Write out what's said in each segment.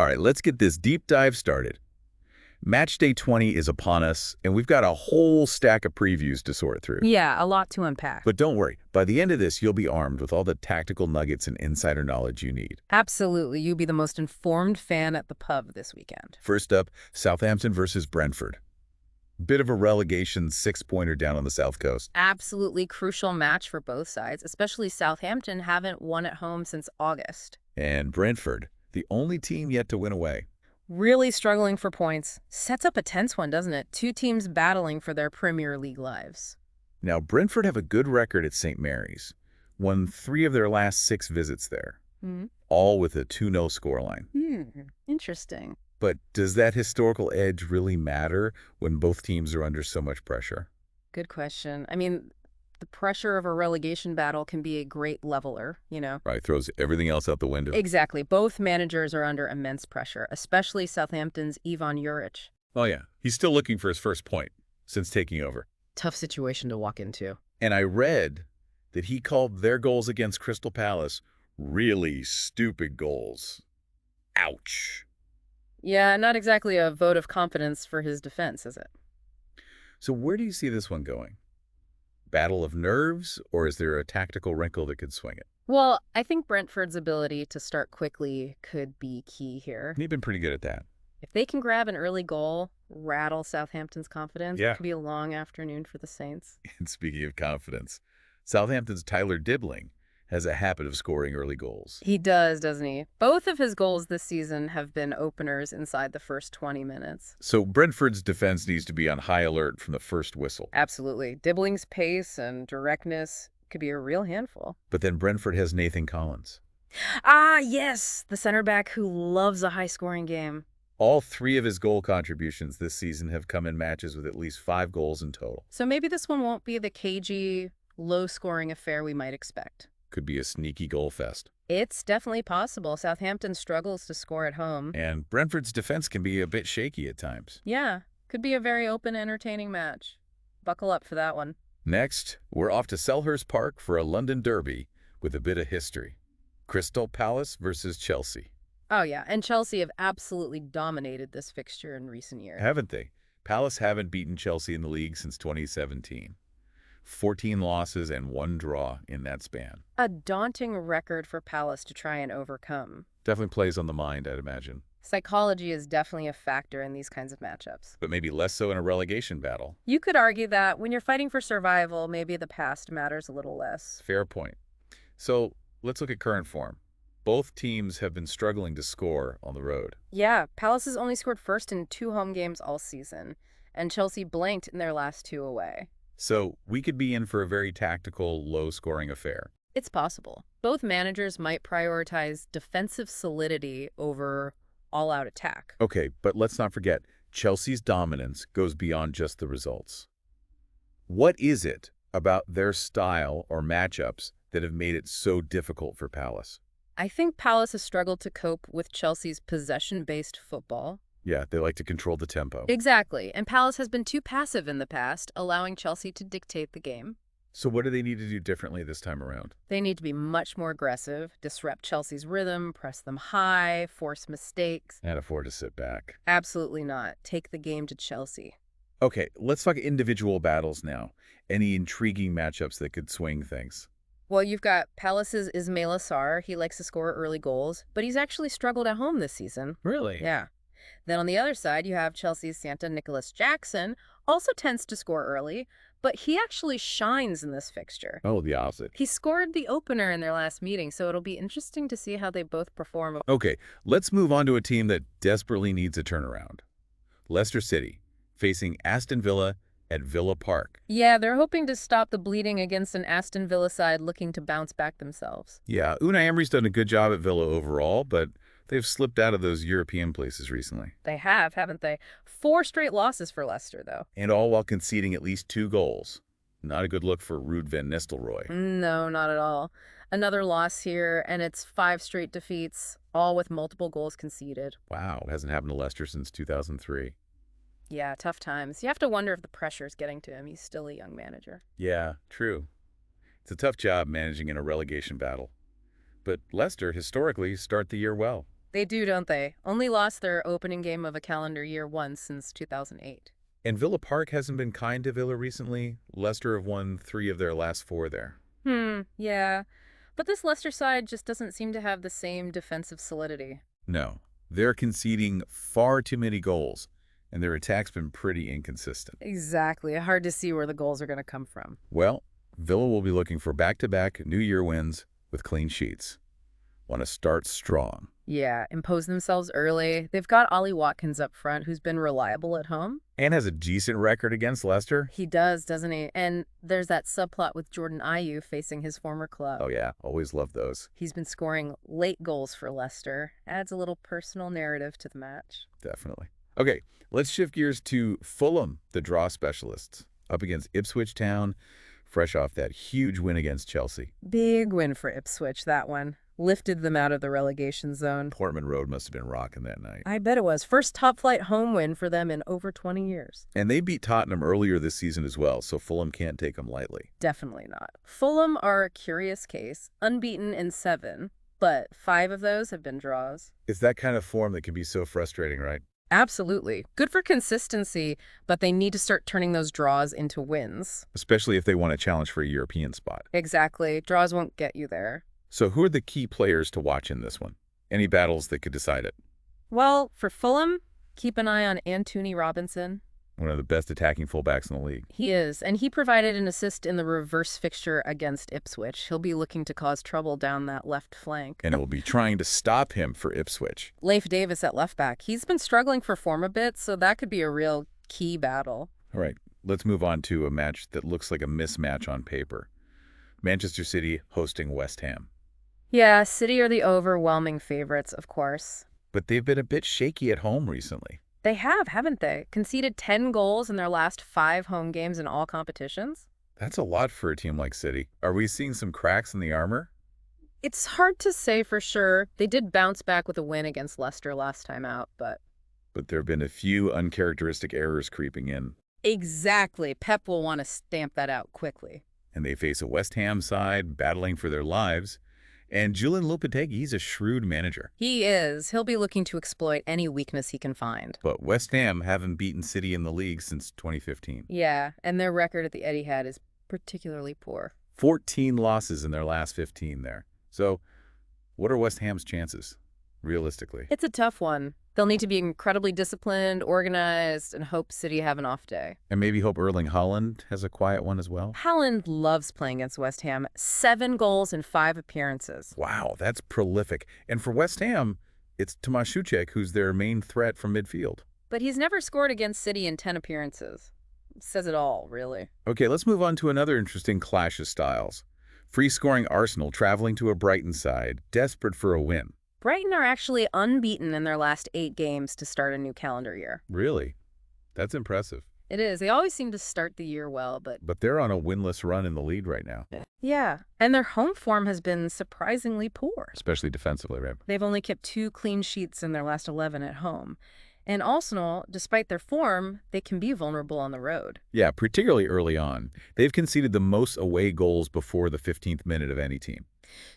All right, let's get this deep dive started. Match day 20 is upon us, and we've got a whole stack of previews to sort through. Yeah, a lot to unpack. But don't worry, by the end of this, you'll be armed with all the tactical nuggets and insider knowledge you need. Absolutely, you'll be the most informed fan at the pub this weekend. First up, Southampton versus Brentford. Bit of a relegation six-pointer down on the South Coast. Absolutely crucial match for both sides, especially Southampton haven't won at home since August. And Brentford, the only team yet to win away. Really struggling for points. Sets up a tense one, doesn't it? Two teams battling for their Premier League lives. Now, Brentford have a good record at St. Mary's. Won 3 of their last 6 visits there, all with a 2-0 scoreline. Interesting. But does that historical edge really matter when both teams are under so much pressure? Good question. I mean, the pressure of a relegation battle can be a great leveler, Right, throws everything else out the window. Exactly. Both managers are under immense pressure, especially Southampton's Ivan Juric. Oh yeah, he's still looking for his first point since taking over. Tough situation to walk into. And I read that he called their goals against Crystal Palace really stupid goals. Ouch. Yeah, not exactly a vote of confidence for his defense, is it? So where do you see this one going? Battle of nerves, or is there a tactical wrinkle that could swing it? Well, I think Brentford's ability to start quickly could be key here. They've been pretty good at that. If they can grab an early goal, rattle Southampton's confidence, Yeah. it could be a long afternoon for the Saints. And speaking of confidence, Southampton's Tyler Dibbling has a habit of scoring early goals. He does, doesn't he? Both of his goals this season have been openers inside the first 20 minutes. So Brentford's defense needs to be on high alert from the first whistle. Absolutely. Dibbling's pace and directness could be a real handful. But then Brentford has Nathan Collins. Ah, yes! The center back who loves a high-scoring game. All 3 of his goal contributions this season have come in matches with at least 5 goals in total. So maybe this one won't be the cagey, low-scoring affair we might expect. Could be a sneaky goal fest. It's definitely possible. Southampton struggles to score at home. And Brentford's defense can be a bit shaky at times. Yeah, could be a very open, entertaining match. Buckle up for that one. Next, we're off to Selhurst Park for a London derby with a bit of history. Crystal Palace versus Chelsea. Oh yeah, and Chelsea have absolutely dominated this fixture in recent years. Haven't they? Palace haven't beaten Chelsea in the league since 2017. 14 losses and 1 draw in that span. A daunting record for Palace to try and overcome. Definitely plays on the mind, I'd imagine. Psychology is definitely a factor in these kinds of matchups. But maybe less so in a relegation battle. You could argue that when you're fighting for survival, maybe the past matters a little less. Fair point. So let's look at current form. Both teams have been struggling to score on the road. Yeah, Palace has only scored first in 2 home games all season, and Chelsea blanked in their last 2 away. So we could be in for a very tactical, low-scoring affair. It's possible. Both managers might prioritize defensive solidity over all-out attack. Okay, but let's not forget, Chelsea's dominance goes beyond just the results. What is it about their style or matchups that have made it so difficult for Palace? I think Palace has struggled to cope with Chelsea's possession-based football. Yeah, they like to control the tempo. Exactly, and Palace has been too passive in the past, allowing Chelsea to dictate the game. So what do they need to do differently this time around? They need to be much more aggressive, disrupt Chelsea's rhythm, press them high, force mistakes. Can't afford to sit back. Absolutely not. Take the game to Chelsea. Okay, let's talk individual battles now. Any intriguing matchups that could swing things? Well, you've got Palace's Ismail Assar. He likes to score early goals, but he's actually struggled at home this season. Really? Yeah. Then on the other side, you have Chelsea's Santa Nicholas Jackson, also tends to score early, but he actually shines in this fixture. Oh, the opposite. He scored the opener in their last meeting, so it'll be interesting to see how they both perform. Okay, let's move on to a team that desperately needs a turnaround. Leicester City, facing Aston Villa at Villa Park. Yeah, they're hoping to stop the bleeding against an Aston Villa side looking to bounce back themselves. Yeah, Unai Emery's done a good job at Villa overall, but they've slipped out of those European places recently. They have, haven't they? 4 straight losses for Leicester, though. And all while conceding at least 2 goals. Not a good look for Ruud van Nistelrooy. No, not at all. Another loss here, and it's 5 straight defeats, all with multiple goals conceded. Wow, hasn't happened to Leicester since 2003. Yeah, tough times. You have to wonder if the pressure's getting to him. He's still a young manager. Yeah, true. It's a tough job managing in a relegation battle. But Leicester, historically, start the year well. They do, don't they? Only lost their opening game of a calendar year once since 2008. And Villa Park hasn't been kind to Villa recently. Leicester have won 3 of their last 4 there. Yeah. But this Leicester side just doesn't seem to have the same defensive solidity. No, they're conceding far too many goals, and their attack's been pretty inconsistent. Exactly. Hard to see where the goals are going to come from. Well, Villa will be looking for back-to-back New Year wins with clean sheets. Want to start strong. Yeah, impose themselves early. They've got Ollie Watkins up front, who's been reliable at home. And has a decent record against Leicester. He does, doesn't he? And there's that subplot with Jordan Ayew facing his former club. Oh yeah, always love those. He's been scoring late goals for Leicester. Adds a little personal narrative to the match. Definitely. Okay, let's shift gears to Fulham, the draw specialists, up against Ipswich Town, fresh off that huge win against Chelsea. Big win for Ipswich, that one. Lifted them out of the relegation zone. Portman Road must have been rocking that night. I bet it was. First top-flight home win for them in over 20 years. And they beat Tottenham earlier this season as well, so Fulham can't take them lightly. Definitely not. Fulham are a curious case, unbeaten in 7, but 5 of those have been draws. It's that kind of form that can be so frustrating, right? Absolutely. Good for consistency, but they need to start turning those draws into wins. Especially if they want to challenge for a European spot. Exactly. Draws won't get you there. So who are the key players to watch in this one? Any battles that could decide it? Well, for Fulham, keep an eye on Anthony Robinson. One of the best attacking fullbacks in the league. He is, and he provided an assist in the reverse fixture against Ipswich. He'll be looking to cause trouble down that left flank. And it will be trying to stop him for Ipswich. Leif Davis at left back. He's been struggling for form a bit, so that could be a real key battle. All right, let's move on to a match that looks like a mismatch on paper. Manchester City hosting West Ham. Yeah, City are the overwhelming favorites, of course. But they've been a bit shaky at home recently. They have, haven't they? Conceded 10 goals in their last 5 home games in all competitions. That's a lot for a team like City. Are we seeing some cracks in the armor? It's hard to say for sure. They did bounce back with a win against Leicester last time out, but... But there have been a few uncharacteristic errors creeping in. Exactly. Pep will want to stamp that out quickly. And they face a West Ham side battling for their lives. And Julian Lopetegui, he's a shrewd manager. He is. He'll be looking to exploit any weakness he can find. But West Ham haven't beaten City in the league since 2015. Yeah, and their record at the Etihad is particularly poor. 14 losses in their last 15 there. So what are West Ham's chances, realistically? It's a tough one. They'll need to be incredibly disciplined, organized, and hope City have an off day. And maybe hope Erling Haaland has a quiet one as well? Haaland loves playing against West Ham. 7 goals in 5 appearances. Wow, that's prolific. And for West Ham, it's Tomáš Souček who's their main threat from midfield. But he's never scored against City in 10 appearances. Says it all, really. Okay, let's move on to another interesting clash of styles. Free-scoring Arsenal traveling to a Brighton side, desperate for a win. Brighton are actually unbeaten in their last 8 games to start a new calendar year. Really? That's impressive. It is. They always seem to start the year well, but... But they're on a winless run in the lead right now. Yeah, and their home form has been surprisingly poor. Especially defensively, right? They've only kept 2 clean sheets in their last 11 at home. And Arsenal, despite their form, they can be vulnerable on the road. Yeah, particularly early on. They've conceded the most away goals before the 15th minute of any team.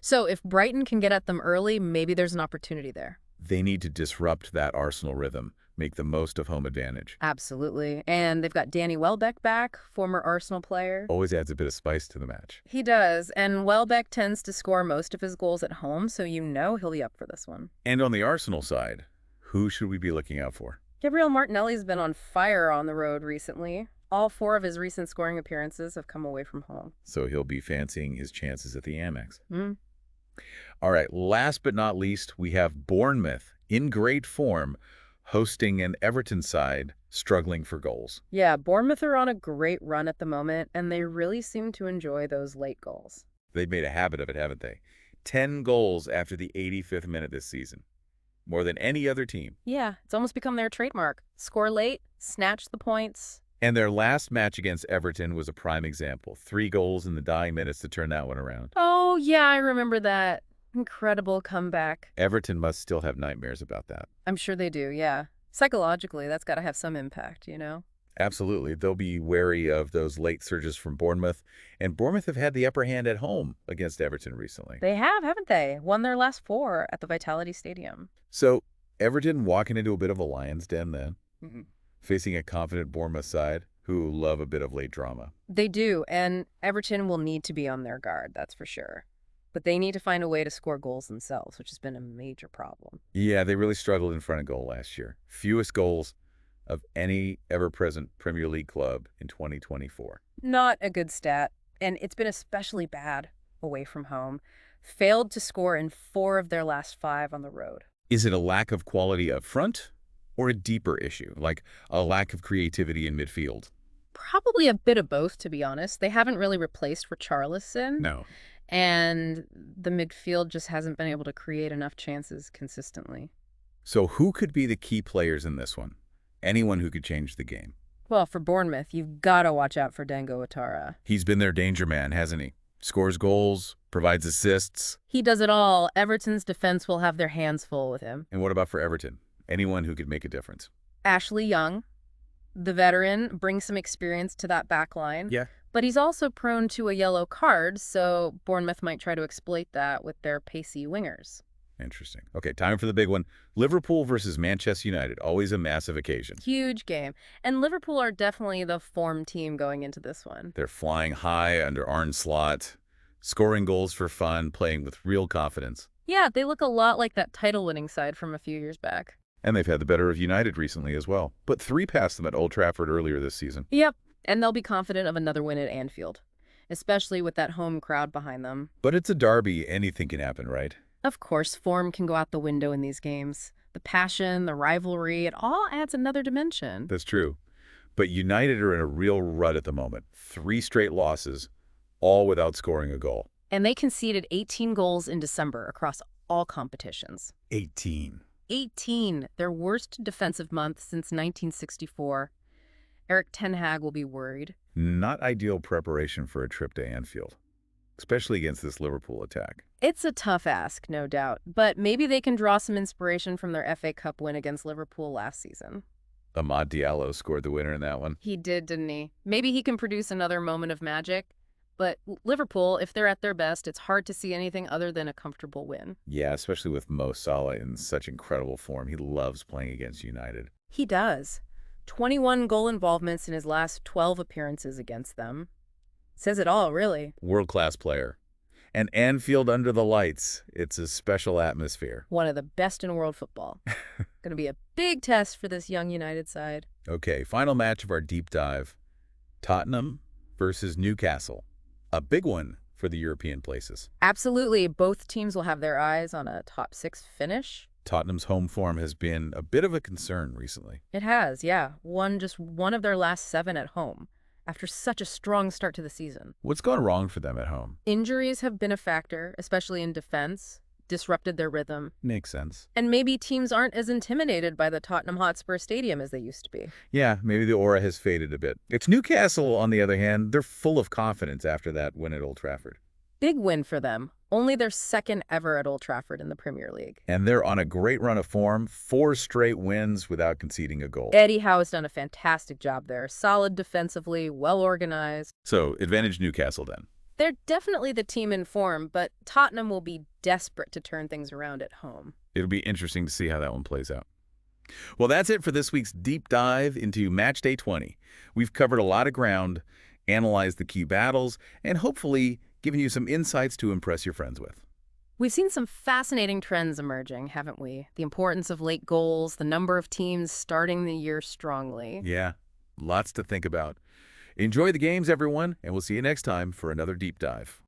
So if Brighton can get at them early, maybe there's an opportunity there. They need to disrupt that Arsenal rhythm, make the most of home advantage. Absolutely. And they've got Danny Welbeck back, former Arsenal player. Always adds a bit of spice to the match. He does, and Welbeck tends to score most of his goals at home, so you know he'll be up for this one. And on the Arsenal side, who should we be looking out for? Gabriel Martinelli's been on fire on the road recently. All 4 of his recent scoring appearances have come away from home. So he'll be fancying his chances at the Amex. Mm. All right, last but not least, we have Bournemouth in great form, hosting an Everton side struggling for goals. Yeah, Bournemouth are on a great run at the moment, and they really seem to enjoy those late goals. They've made a habit of it, haven't they? 10 goals after the 85th minute this season. More than any other team. Yeah, it's almost become their trademark. Score late, snatch the points. And their last match against Everton was a prime example. 3 goals in the dying minutes to turn that one around. Oh, yeah, I remember that. Incredible comeback. Everton must still have nightmares about that. I'm sure they do, yeah. Psychologically, that's got to have some impact, you know? Absolutely. They'll be wary of those late surges from Bournemouth, and Bournemouth have had the upper hand at home against Everton recently. They have, haven't they? Won their last four at the Vitality Stadium. So Everton walking into a bit of a lion's den then, Hmm. facing a confident Bournemouth side who love a bit of late drama. They do, and Everton will need to be on their guard, that's for sure. But they need to find a way to score goals themselves, which has been a major problem. Yeah, they really struggled in front of goal last year. Fewest goals of any ever-present Premier League club in 2024. Not a good stat, and it's been especially bad away from home. Failed to score in 4 of their last 5 on the road. Is it a lack of quality up front or a deeper issue, like a lack of creativity in midfield? Probably a bit of both, to be honest. They haven't really replaced Richarlison, No. and the midfield just hasn't been able to create enough chances consistently. So who could be the key players in this one? Anyone who could change the game. Well, for Bournemouth, you've got to watch out for Dango Ouattara. He's been their danger man, hasn't he? Scores goals, provides assists. He does it all. Everton's defense will have their hands full with him. And what about for Everton? Anyone who could make a difference. Ashley Young, the veteran, brings some experience to that back line. Yeah. But he's also prone to a yellow card, so Bournemouth might try to exploit that with their pacey wingers. Interesting. Okay, time for the big one. Liverpool versus Manchester United. Always a massive occasion. Huge game. And Liverpool are definitely the form team going into this one. They're flying high under Arne Slot, scoring goals for fun, playing with real confidence. Yeah, they look a lot like that title-winning side from a few years back. And they've had the better of United recently as well. But 3 past them at Old Trafford earlier this season. Yep, and they'll be confident of another win at Anfield, especially with that home crowd behind them. But it's a derby. Anything can happen, right? Of course, form can go out the window in these games. The passion, the rivalry, it all adds another dimension. That's true. But United are in a real rut at the moment. 3 straight losses, all without scoring a goal. And they conceded 18 goals in December across all competitions. 18. 18, their worst defensive month since 1964. Erik ten Hag will be worried. Not ideal preparation for a trip to Anfield, especially against this Liverpool attack. It's a tough ask, no doubt, but maybe they can draw some inspiration from their FA Cup win against Liverpool last season. Amad Diallo scored the winner in that one. He did, didn't he? Maybe he can produce another moment of magic. But Liverpool, if they're at their best, it's hard to see anything other than a comfortable win. Yeah, especially with Mo Salah in such incredible form. He loves playing against United. He does. 21 goal involvements in his last 12 appearances against them. Says it all, really. World-class player. And Anfield under the lights. It's a special atmosphere. One of the best in world football. Going to be a big test for this young United side. Okay, final match of our deep dive. Tottenham versus Newcastle. A big one for the European places. Absolutely. Both teams will have their eyes on a top 6 finish. Tottenham's home form has been a bit of a concern recently. It has, yeah. Won just 1 of their last 7 at home after such a strong start to the season. What's gone wrong for them at home? Injuries have been a factor, especially in defense, disrupted their rhythm. Makes sense. And maybe teams aren't as intimidated by the Tottenham Hotspur Stadium as they used to be. Yeah, maybe the aura has faded a bit. It's Newcastle, on the other hand, they're full of confidence after that win at Old Trafford. Big win for them. Only their 2nd ever at Old Trafford in the Premier League. And they're on a great run of form, 4 straight wins without conceding a goal. Eddie Howe has done a fantastic job there. Solid defensively, well organized. So, advantage Newcastle then. They're definitely the team in form, but Tottenham will be desperate to turn things around at home. It'll be interesting to see how that one plays out. Well, that's it for this week's deep dive into Match Day 20. We've covered a lot of ground, analyzed the key battles, and hopefully given you some insights to impress your friends with. We've seen some fascinating trends emerging, haven't we? The importance of late goals, the number of teams starting the year strongly. Yeah, lots to think about. Enjoy the games, everyone, and we'll see you next time for another deep dive.